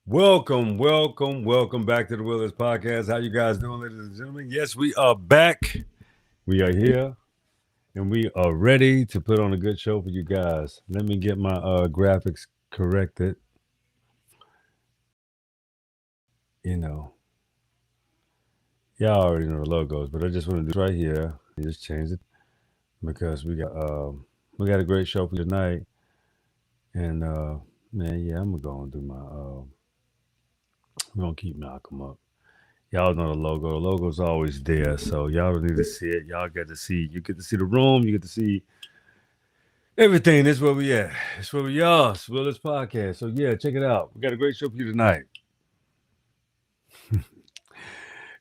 Welcome back to the Willis Podcast. How you guys doing, ladies and gentlemen? Yes, we are back. We are here, and we are ready to put on a good show for you guys. Let me get my graphics corrected. You know, y'all already know the logos, but I just want to do right here. Just change it because we got a great show for you tonight. And man, yeah, I'm gonna go and do my. We're gonna keep Malcolm up. Y'all know the logo. The logo's always there, so y'all don't need to see it. Y'all get to see. You get to see the room. You get to see everything. This is where we at. This is where we are. It's Willis Podcast. So yeah, check it out. We got a great show for you tonight.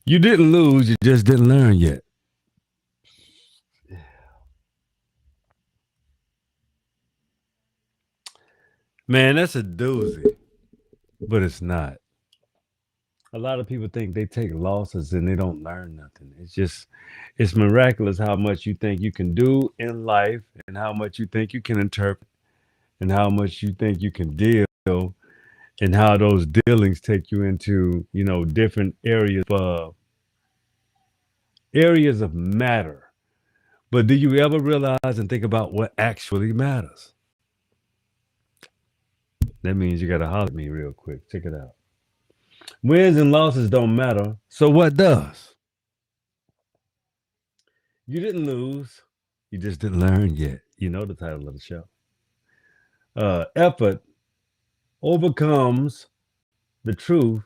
You didn't lose. You just didn't learn yet. Man, that's a doozy, but it's not. A lot of people think they take losses and they don't learn nothing. It's miraculous how much you think you can do in life and how much you think you can interpret and how much you think you can deal and how those dealings take you into different areas of matter. But do you ever realize and think about what actually matters? That means you got to holler at me real quick. Check it out. Wins and losses don't matter. So what does? You didn't lose. You just didn't learn yet. You know the title of the show. Effort overcomes the truth.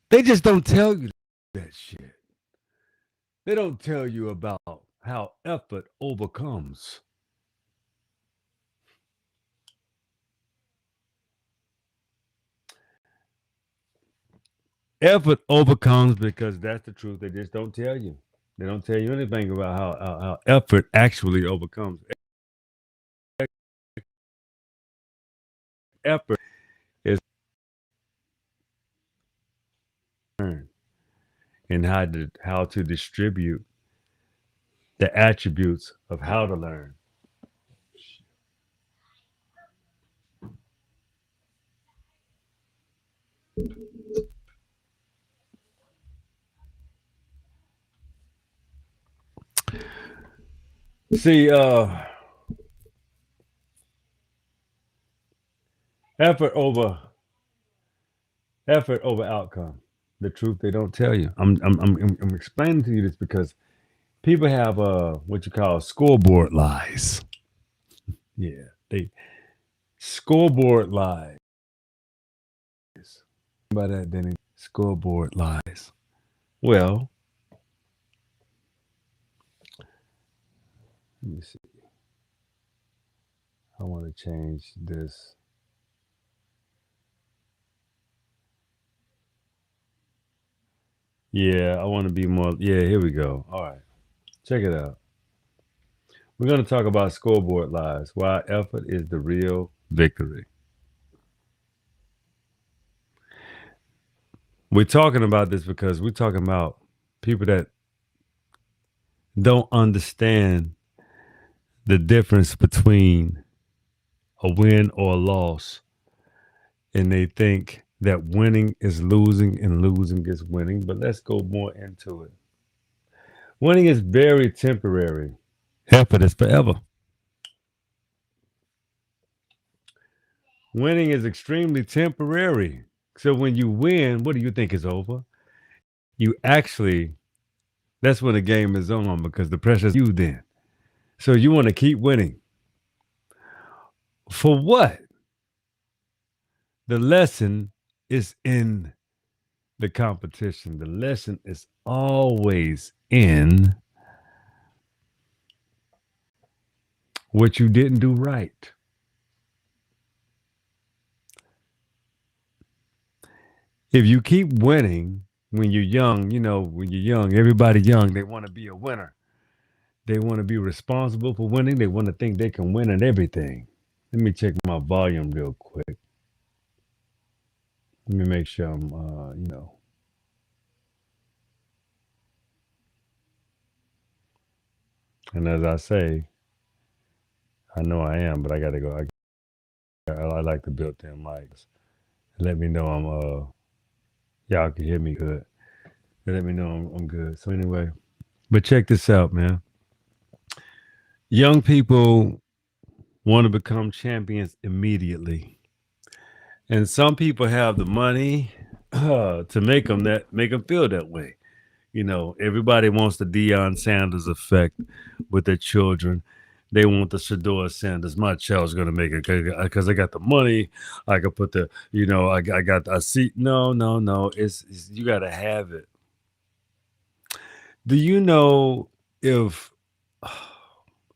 They just don't tell you that shit. They don't tell you about how effort overcomes. Effort overcomes because that's the truth. They just don't tell you. They don't tell you anything about how effort actually overcomes. Effort is learn and how to distribute the attributes of how to learn. See, effort over effort over outcome. The truth they don't tell you. I'm explaining to you this because people have what you call scoreboard lies. Yeah, they scoreboard lies. By that, then scoreboard lies. Well, let me see. I want to change this. Yeah, I want to be more. Yeah, here we go. All right, check it out. We're going to talk about scoreboard lies. Why effort is the real victory. We're talking about this because we're talking about people that don't understand the difference between a win or a loss. And they think that winning is losing and losing is winning. But let's go more into it. Winning is very temporary, effort is forever. Winning is extremely temporary. So when you win, what do you think is over? You actually, that's when the game is on because the pressure's you then. So you want to keep winning. For what? The lesson is in the competition. The lesson is always in what you didn't do right. If you keep winning when you're young, when you're young, everybody young, they want to be a winner. They want to be responsible for winning. They want to think they can win at everything. Let me check my volume real quick. Let me make sure I'm. And as I say, I know I am, but I got to go. I like the built-in mics. Let me know y'all can hear me good. Let me know I'm good. So anyway, but check this out, man. Young people want to become champions immediately, and some people have the money to make them feel that way. You know, everybody wants the Deion Sanders effect with their children. They want the Shador Sanders. My child's gonna make it because I got the money. I could put the, I got a seat. No, no, no. It's you got to have it. Do you know if,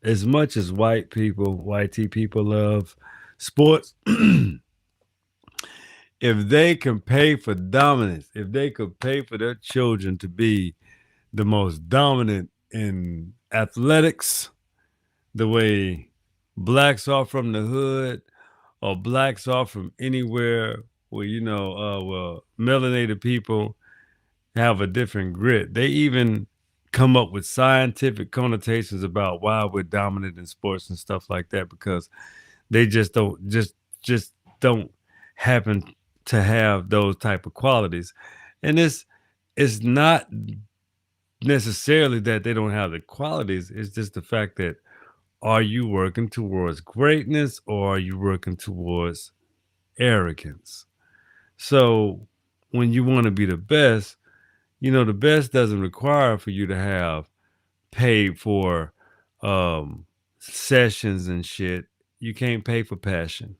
as much as YT people love sports, if they can pay for dominance, if they could pay for their children to be the most dominant in athletics, the way blacks are from the hood or blacks are from anywhere where, melanated people have a different grit. They even come up with scientific connotations about why we're dominant in sports and stuff like that, because they just don't happen to have those type of qualities. And it's not necessarily that they don't have the qualities. It's just the fact that, are you working towards greatness or are you working towards arrogance? So when you want to be the best, the best doesn't require for you to have paid for sessions and shit. You can't pay for passion.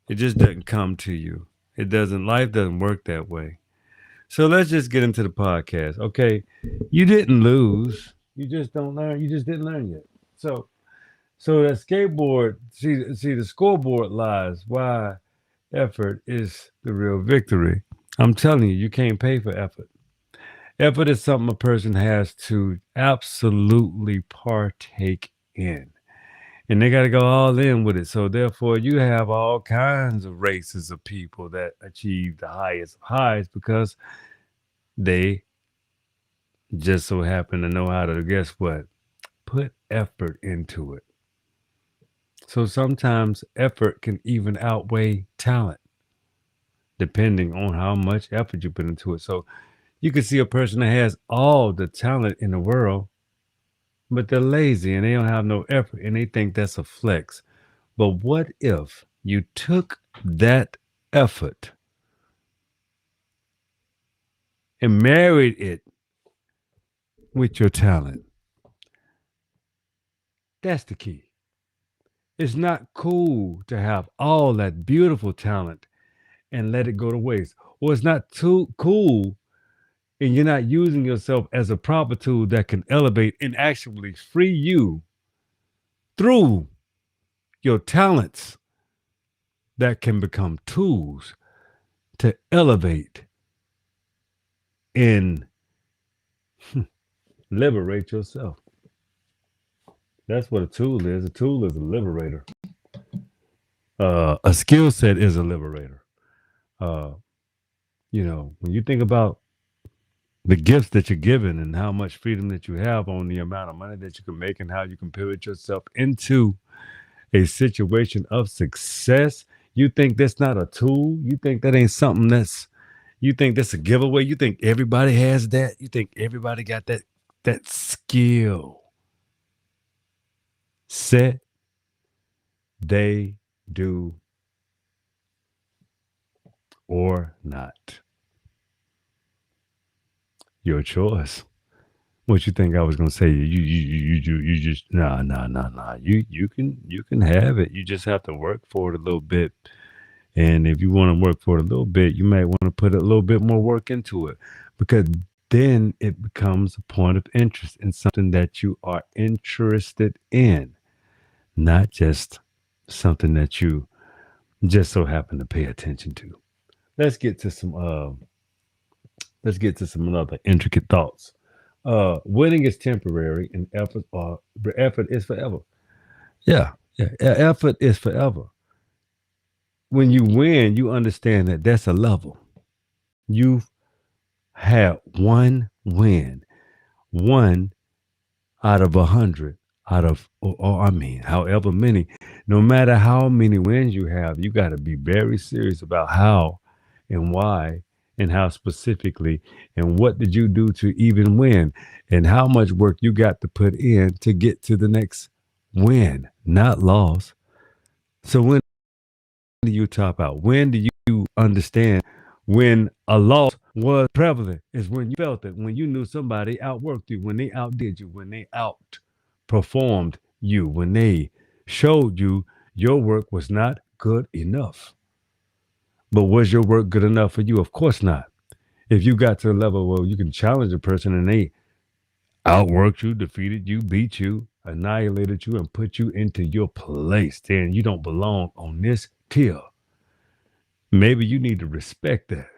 It just doesn't come to you. Life doesn't work that way. So let's just get into the podcast. Okay. You didn't lose. You just don't learn. You just didn't learn yet. So that skateboard, see the scoreboard lies why effort is the real victory. I'm telling you, you can't pay for effort. Effort is something a person has to absolutely partake in. And they got to go all in with it. So therefore, you have all kinds of races of people that achieve the highest of highs because they just so happen to know how to, guess what? Put effort into it. So sometimes effort can even outweigh talent, depending on how much effort you put into it. So you can see a person that has all the talent in the world, but they're lazy and they don't have no effort and they think that's a flex. But what if you took that effort and married it with your talent? That's the key. It's not cool to have all that beautiful talent and let it go to waste. Or it's not too cool and you're not using yourself as a proper tool that can elevate and actually free you through your talents that can become tools to elevate and liberate yourself. That's what a tool is. A tool is a liberator. A skill set is a liberator. When you think about the gifts that you're given and how much freedom that you have on the amount of money that you can make and how you can pivot yourself into a situation of success, you think that's not a tool? You think that ain't something you think that's a giveaway? You think everybody has that? You think everybody got that skill set? They do or not. Your choice. What you think I was gonna say? You just nah. You can have it. You just have to work for it a little bit. And if you want to work for it a little bit, you might want to put a little bit more work into it, because then it becomes a point of interest in something that you are interested in, not just something that you just so happen to pay attention to. Let's get to some other intricate thoughts. Winning is temporary and effort is forever. Yeah. Effort is forever. When you win, you understand that that's a level. You've had one win, one out of 100, however many. No matter how many wins you have, you got to be very serious about how and why and how specifically and what did you do to even win and how much work you got to put in to get to the next win, not loss. So when do you top out? When do you understand when a loss was prevalent? Is when you felt it, when you knew somebody outworked you, when they outdid you, when they outperformed you, when they showed you your work was not good enough. But was your work good enough for you? Of course not. If you got to the level where you can challenge a person and they outworked you, defeated you, beat you, annihilated you, and put you into your place, then you don't belong on this tier. Maybe you need to respect that.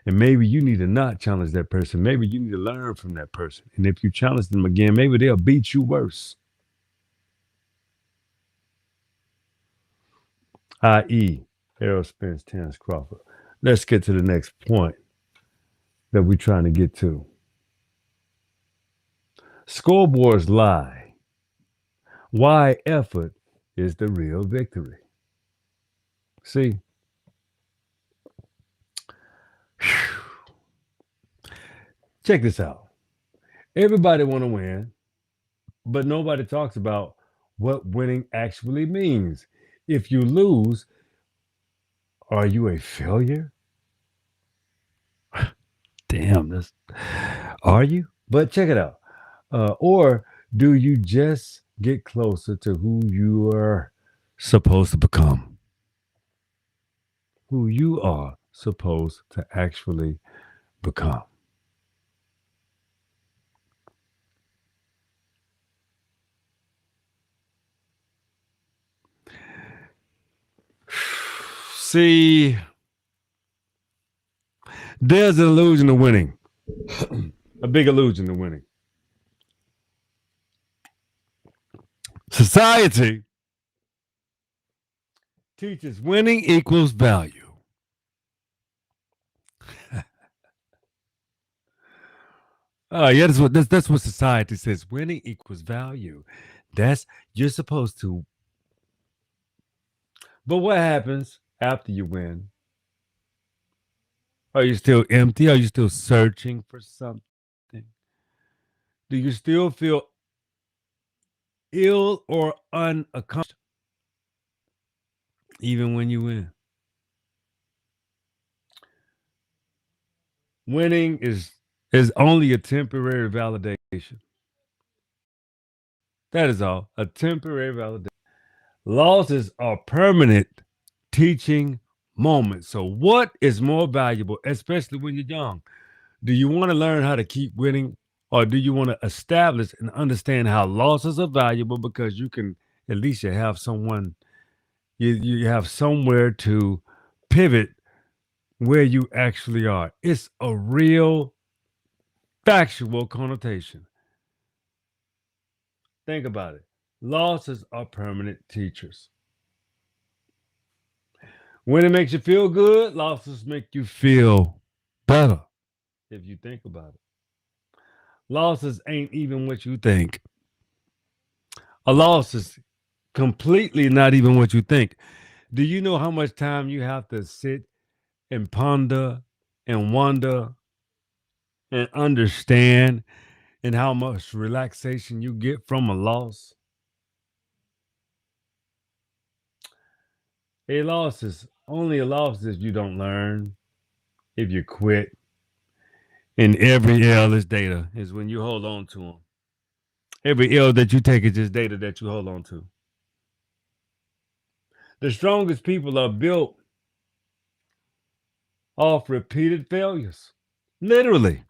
And maybe you need to not challenge that person. Maybe you need to learn from that person. And if you challenge them again, maybe they'll beat you worse. I.e., Errol Spence, Terrence Crawford. Let's get to the next point that we're trying to get to. Scoreboards lie. Why effort is the real victory. See? Check this out. Everybody want to win, but nobody talks about what winning actually means. If you lose, are you a failure? Damn, that's are you? But check it out. Or do you just get closer to who you are supposed to become? Who you are supposed to actually become. See, there's an illusion of winning, a big illusion of winning. Society teaches winning equals value. Yeah, that's what society says. Winning equals value. That's you're supposed to. But what happens after you win? Are you still empty? Are you still searching for something? Do you still feel ill or unaccomplished even when you win? Winning is only a temporary validation. That is all. A temporary validation. Losses are permanent teaching moments. So what is more valuable, especially when you're young? Do you want to learn how to keep winning, or do you want to establish and understand how losses are valuable because you can at least you have someone you have somewhere to pivot where you actually are. It's a real factual connotation. Think about it. Losses are permanent teachers. When it makes you feel good, losses make you feel better if you think about it. Losses ain't even what you think. A loss is completely not even what you think. Do you know how much time you have to sit and ponder and wonder and understand and how much relaxation you get from a loss? A loss is only a loss if you don't learn, if you quit. And every L is data, is when you hold on to them. Every L that you take is just data that you hold on to. The strongest people are built off repeated failures. Literally.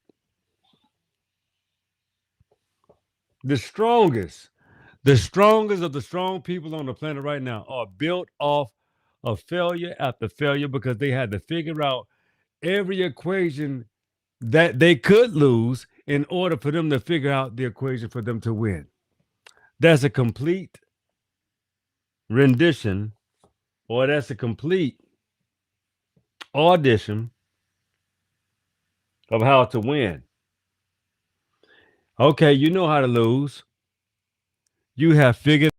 The strongest of the strong people on the planet right now are built off of failure after failure because they had to figure out every equation that they could lose in order for them to figure out the equation for them to win. That's a complete rendition, or that's a complete audition of how to win. Okay, you know how to lose. You have figured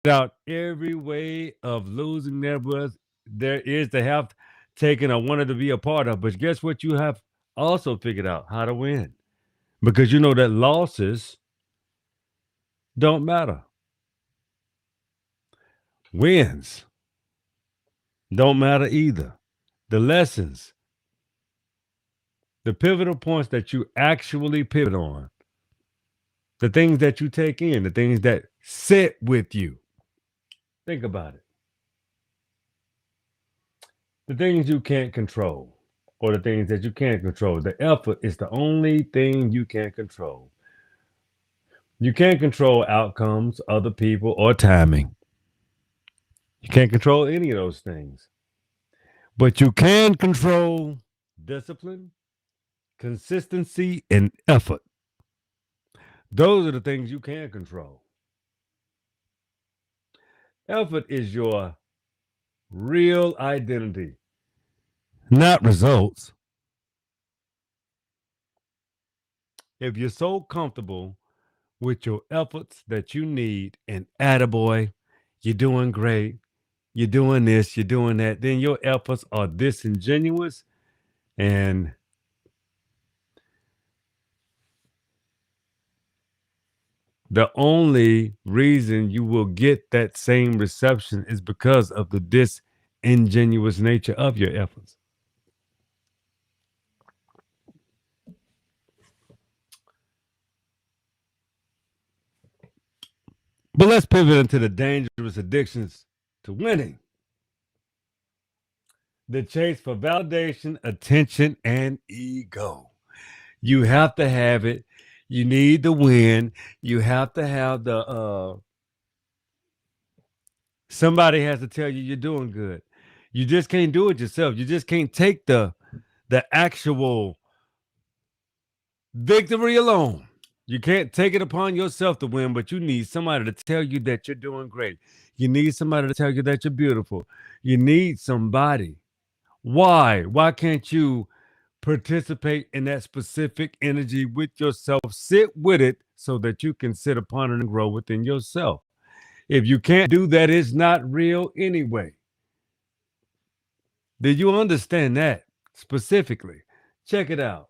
out every way of losing there is to have taken or wanted to be a part of. But guess what? You have also figured out how to win because you know that losses don't matter. Wins don't matter either. The lessons, the pivotal points that you actually pivot on, the things that you take in, the things that sit with you. Think about it. The things you can't control, or the things that you can't control. The effort is the only thing you can't control. You can't control outcomes, other people, or timing. You can't control any of those things. But you can control discipline, consistency, and effort. Those are the things you can control. Effort is your real identity, not results. If you're so comfortable with your efforts that you need, and attaboy, you're doing great, you're doing this, you're doing that, then your efforts are disingenuous and the only reason you will get that same reception is because of the disingenuous nature of your efforts. But let's pivot into the dangerous addictions to winning. The chase for validation, attention, and ego. You have to have it. You need to win. You have to have the somebody has to tell you you're doing good. You just can't do it yourself. You just can't take the actual victory alone. You can't take it upon yourself to win, but you need somebody to tell you that you're doing great. You need somebody to tell you that you're beautiful. You need somebody. Why? Why can't you participate in that specific energy with yourself? Sit with it so that you can sit upon it and grow within yourself. If you can't do that, it's not real anyway. Did you understand that specifically? Check it out.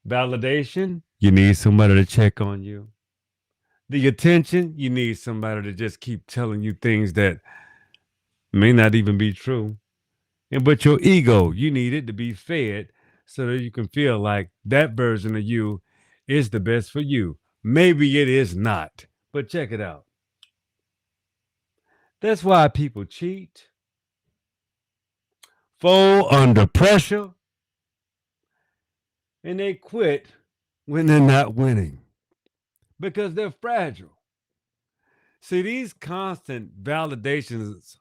Validation, you need somebody to check on you. The attention, you need somebody to just keep telling you things that may not even be true. But your ego, you need it to be fed so that you can feel like that version of you is the best for you. Maybe it is not, but check it out. That's why people cheat, fall under pressure, and they quit when they're not winning because they're fragile. See, these constant validations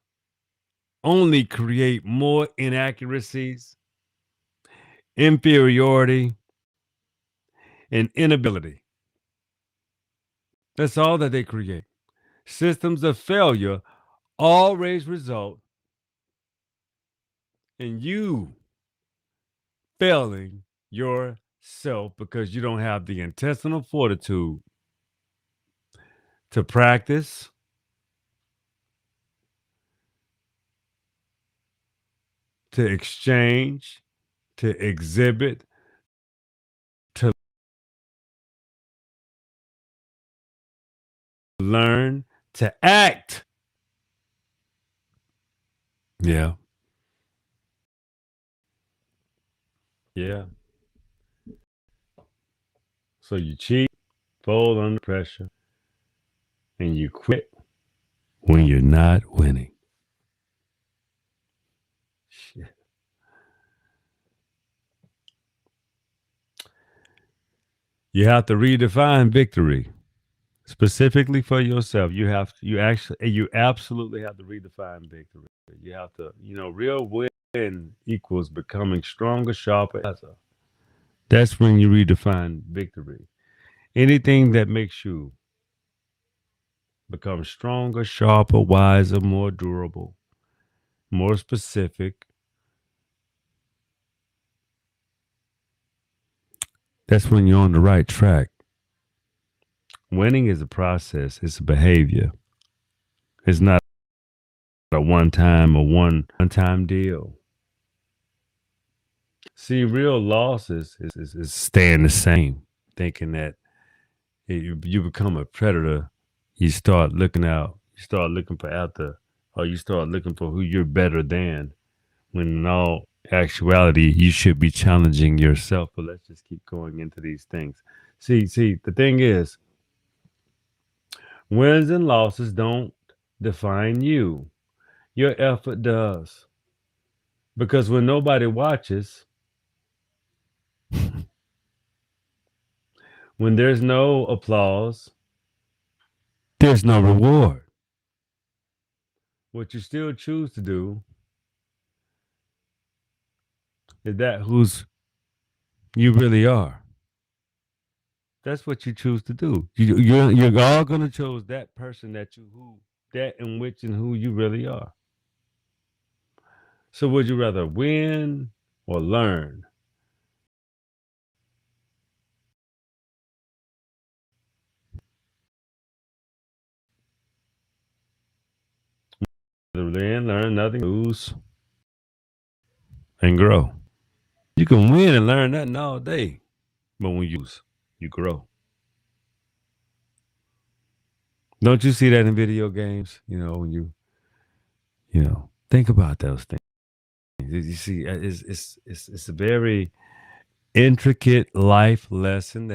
only create more inaccuracies, inferiority, and inability. That's all that they create. Systems of failure always result in you failing yourself because you don't have the intestinal fortitude to practice, to exchange, to exhibit, to learn, to act. Yeah. Yeah. So you cheat, fold under pressure, and you quit when you're not winning. Shit. You have to redefine victory specifically for yourself. You absolutely have to redefine victory. You have to, real win equals becoming stronger, sharper. That's when you redefine victory. Anything that makes you become stronger, sharper, wiser, more durable, more specific. That's when you're on the right track. Winning is a process. It's a behavior. It's not a one-time deal. See, real loss is staying the same, thinking that you become a predator. You start looking out. You start looking for after, or you start looking for who you're better than. When in all actuality, you should be challenging yourself. But let's just keep going into these things. See, the thing is, wins and losses don't define you. Your effort does. Because when nobody watches, when there's no applause, there's no reward. What you still choose to do is that who's you really are. That's what you choose to do. You're all gonna choose that person that in which and who you really are. So would you rather win or learn? Win, learn nothing, lose, and grow. You can win and learn nothing all day, but when you lose, you grow. Don't you see that in video games? When you think about those things. You see, it's a very intricate life lesson.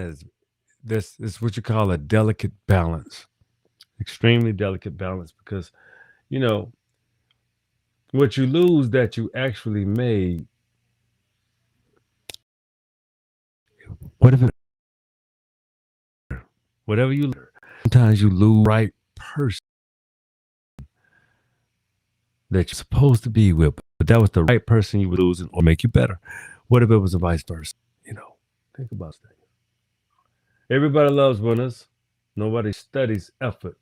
This is what you call a delicate balance, extremely delicate balance, because you know what you lose that you actually made. What if whatever you learn, sometimes you lose the right person that you're supposed to be with, but that was the right person you were losing or make you better. What if it was a vice versa? Think about things. Everybody loves winners. Nobody studies effort.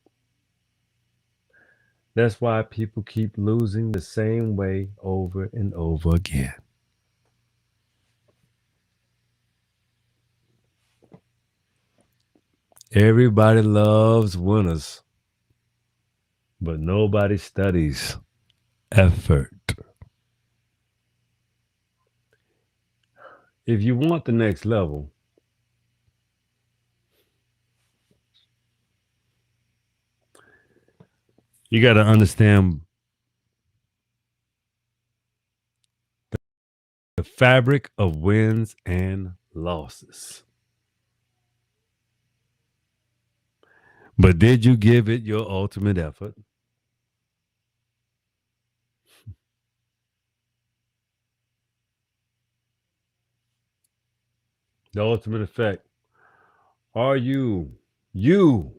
That's why people keep losing the same way over and over again. Everybody loves winners, but nobody studies effort. If you want the next level, you got to understand the fabric of wins and losses. But did you give it your ultimate effort? The ultimate effect. Are you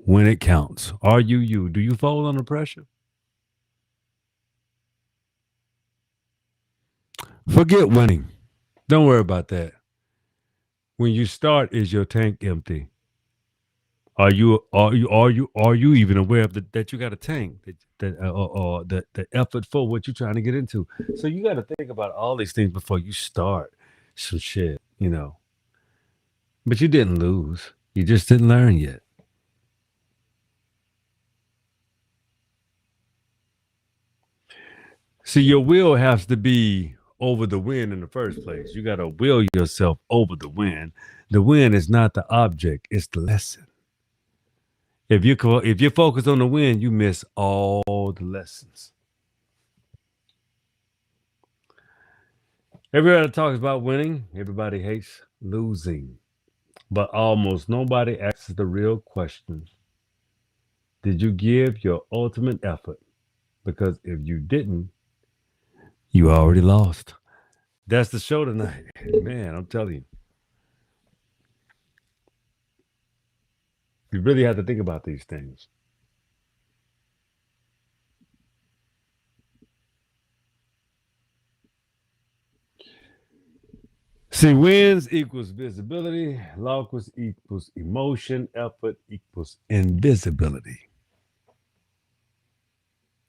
when it counts? Are you? Do you fold under pressure? Forget winning. Don't worry about that. When you start, is your tank empty? Are you even aware of that you got a tank or the effort for what you're trying to get into? So you got to think about all these things before you start some shit. But you didn't lose. You just didn't learn yet. See, your will has to be over the win in the first place. You got to will yourself over the win. The win is not the object; it's the lesson. If you focus on the win, you miss all the lessons. Everybody talks about winning. Everybody hates losing, but almost nobody asks the real question: did you give your ultimate effort? Because if you didn't, you already lost. That's the show tonight, man. I'm telling you. You really have to think about these things. See, wins equals visibility, losses equals emotion, effort equals invisibility.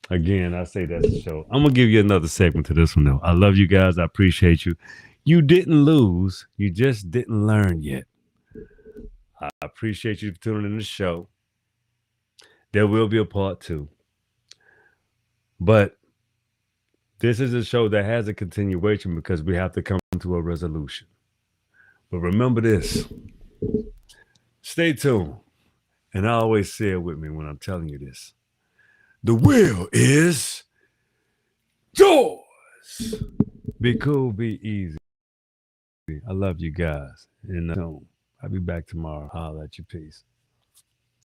Again, I say that's the show. I'm gonna give you another segment to this one though. I love you guys. I appreciate you. You didn't lose. You just didn't learn yet. I appreciate you for tuning in the show. There will be a part two. But This is a show that has a continuation because we have to come to a resolution. But remember this. Stay tuned. And I always say it with me when I'm telling you this. The will is yours. Be cool, be easy. I love you guys. And I'll be back tomorrow. Holla at you. Peace.